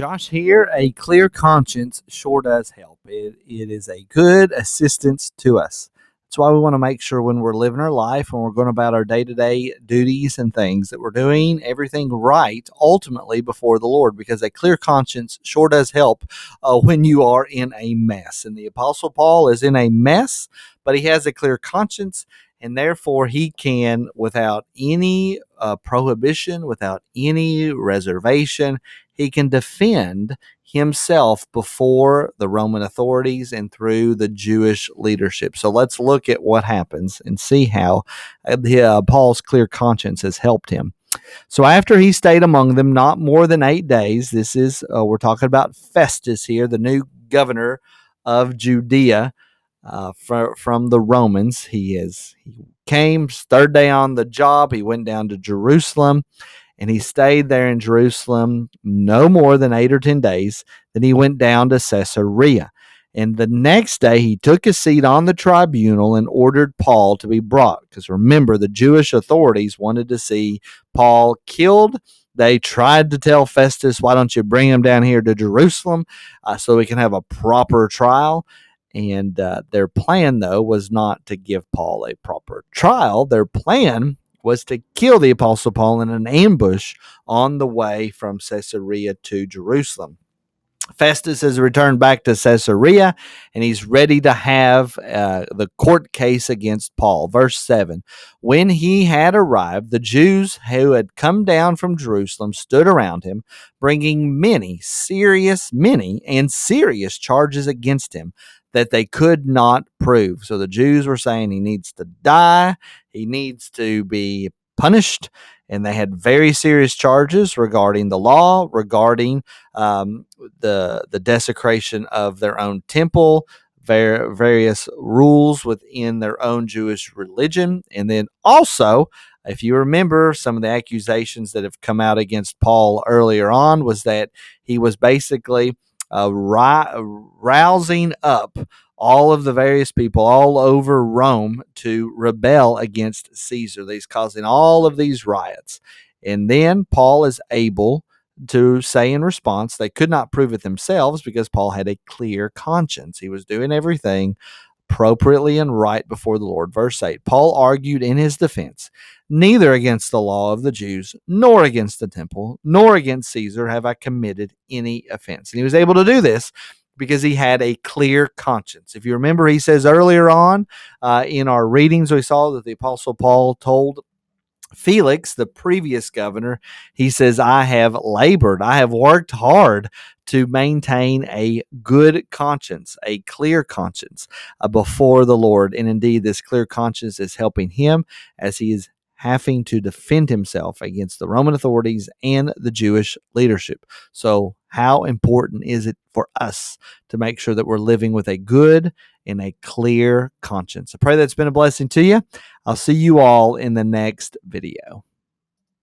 Josh here. A clear conscience sure does help. It is a good assistance to us. That's why we want to make sure when we're living our life, when we're going about our day to day duties and things, that we're doing everything right ultimately before the Lord, because a clear conscience sure does help when you are in a mess. And the Apostle Paul is in a mess, but he has a clear conscience, and therefore he can, without any prohibition, without any reservation, he can defend himself before the Roman authorities and through the Jewish leadership. So let's look at what happens and see how Paul's clear conscience has helped him. So after he stayed among them not more than 8 days, this is, we're talking about Festus here, the new governor of Judea from the Romans. He came third day on the job. He went down to Jerusalem, and he stayed there in Jerusalem no more than 8 or 10 days. Then he went down to Caesarea. And the next day he took his seat on the tribunal and ordered Paul to be brought. Because remember, the Jewish authorities wanted to see Paul killed. They tried to tell Festus, why don't you bring him down here to Jerusalem so we can have a proper trial? And their plan, though, was not to give Paul a proper trial. Their plan was to kill the Apostle Paul in an ambush on the way from Caesarea to Jerusalem. Festus has returned back to Caesarea, and he's ready to have the court case against Paul. Verse 7, when he had arrived, the Jews who had come down from Jerusalem stood around him, bringing many and serious charges against him that they could not prove. So the Jews were saying he needs to die, he needs to be punished, and they had very serious charges regarding the law, regarding the desecration of their own temple, various rules within their own Jewish religion. And then also, if you remember, some of the accusations that have come out against Paul earlier on was that he was basically rousing up all of the various people all over Rome to rebel against Caesar. He's causing all of these riots. And then Paul is able to say in response, they could not prove it themselves because Paul had a clear conscience. He was doing everything appropriately and right before the Lord. Verse 8, Paul argued in his defense, neither against the law of the Jews, nor against the temple, nor against Caesar have I committed any offense. And he was able to do this because he had a clear conscience. If you remember, he says earlier on in our readings, we saw that the Apostle Paul told Felix, the previous governor, he says, I have labored, I have worked hard to maintain a good conscience, a clear conscience before the Lord. And indeed, this clear conscience is helping him as he is having to defend himself against the Roman authorities and the Jewish leadership. So how important is it for us to make sure that we're living with a good and a clear conscience? I pray that's been a blessing to you. I'll see you all in the next video.